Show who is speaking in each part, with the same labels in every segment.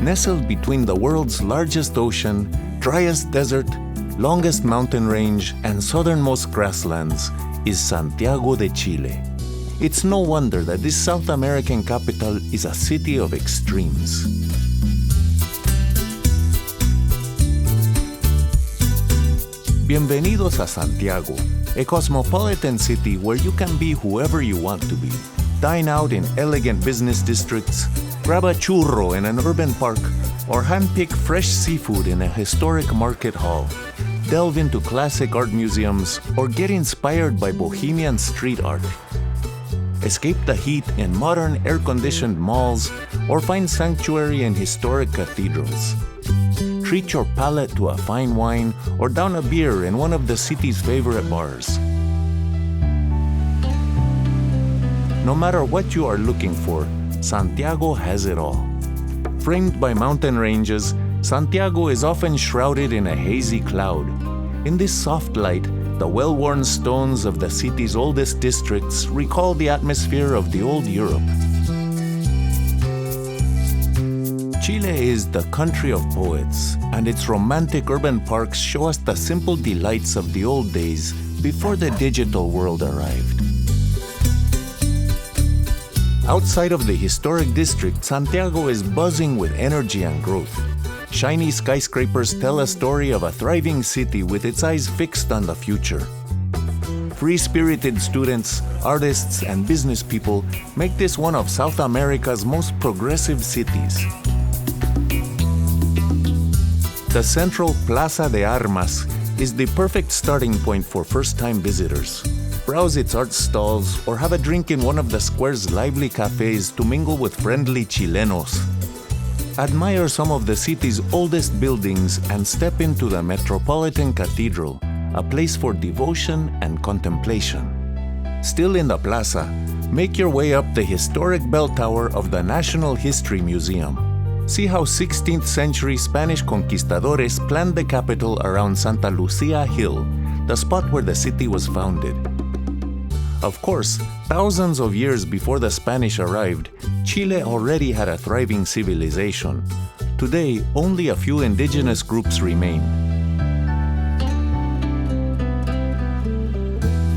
Speaker 1: Nestled between the world's largest ocean, driest desert, longest mountain range, and southernmost grasslands is Santiago de Chile. It's no wonder that this South American capital is a city of extremes. Bienvenidos a Santiago, a cosmopolitan city where you can be whoever you want to be. Dine out in elegant business districts, grab a churro in an urban park, or handpick fresh seafood in a historic market hall. Delve into classic art museums or get inspired by bohemian street art. Escape the heat in modern air-conditioned malls or find sanctuary in historic cathedrals. Treat your palate to a fine wine or down a beer in one of the city's favorite bars. No matter what you are looking for, Santiago has it all. Framed by mountain ranges, Santiago is often shrouded in a hazy cloud. In this soft light, the well-worn stones of the city's oldest districts recall the atmosphere of the old Europe. Chile is the country of poets, and its romantic urban parks show us the simple delights of the old days before the digital world arrived. Outside of the historic district, Santiago is buzzing with energy and growth. Shiny skyscrapers tell a story of a thriving city with its eyes fixed on the future. Free-spirited students, artists, and business people make this one of South America's most progressive cities. The central Plaza de Armas is the perfect starting point for first-time visitors. Browse its art stalls or have a drink in one of the square's lively cafes to mingle with friendly Chilenos. Admire some of the city's oldest buildings and step into the Metropolitan Cathedral, a place for devotion and contemplation. Still in the plaza, make your way up the historic bell tower of the National History Museum. See how 16th century Spanish conquistadores planned the capital around Santa Lucia Hill, the spot where the city was founded. Of course, thousands of years before the Spanish arrived, Chile already had a thriving civilization. Today, only a few indigenous groups remain.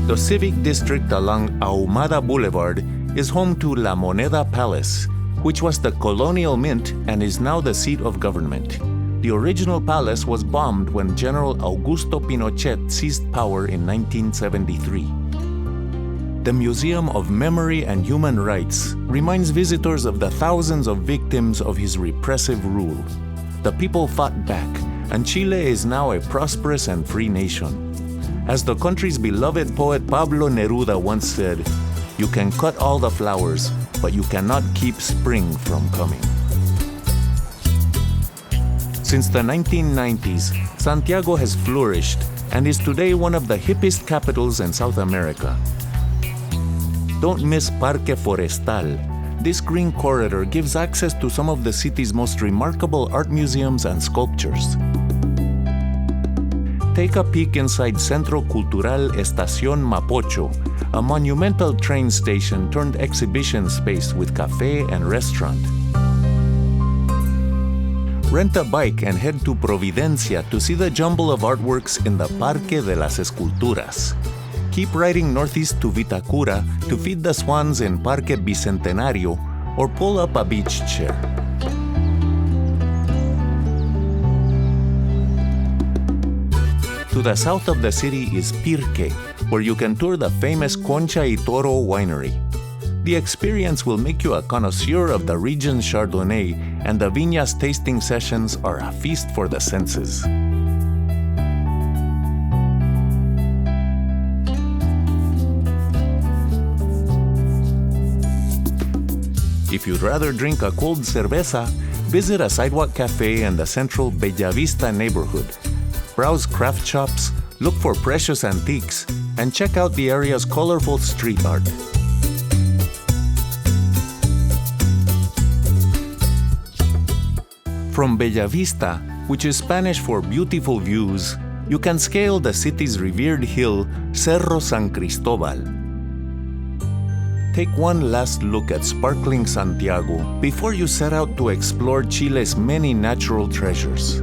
Speaker 1: The civic district along Ahumada Boulevard is home to La Moneda Palace, which was the colonial mint and is now the seat of government. The original palace was bombed when General Augusto Pinochet seized power in 1973. The Museum of Memory and Human Rights reminds visitors of the thousands of victims of his repressive rule. The people fought back, and Chile is now a prosperous and free nation. As the country's beloved poet Pablo Neruda once said, "You can cut all the flowers, but you cannot keep spring from coming." Since the 1990s, Santiago has flourished and is today one of the hippest capitals in South America. Don't miss Parque Forestal. This green corridor gives access to some of the city's most remarkable art museums and sculptures. Take a peek inside Centro Cultural Estación Mapocho, a monumental train station turned exhibition space with cafe and restaurant. Rent a bike and head to Providencia to see the jumble of artworks in the Parque de las Esculturas. Keep riding northeast to Vitacura to feed the swans in Parque Bicentenario or pull up a beach chair. To the south of the city is Pirque, where you can tour the famous Concha y Toro winery. The experience will make you a connoisseur of the region's Chardonnay, and the viñas tasting sessions are a feast for the senses. If you'd rather drink a cold cerveza, visit a sidewalk cafe in the central Bellavista neighborhood. Browse craft shops, look for precious antiques, and check out the area's colorful street art. From Bellavista, which is Spanish for beautiful views, you can scale the city's revered hill, Cerro San Cristobal. take one last look at sparkling Santiago before you set out to explore Chile's many natural treasures.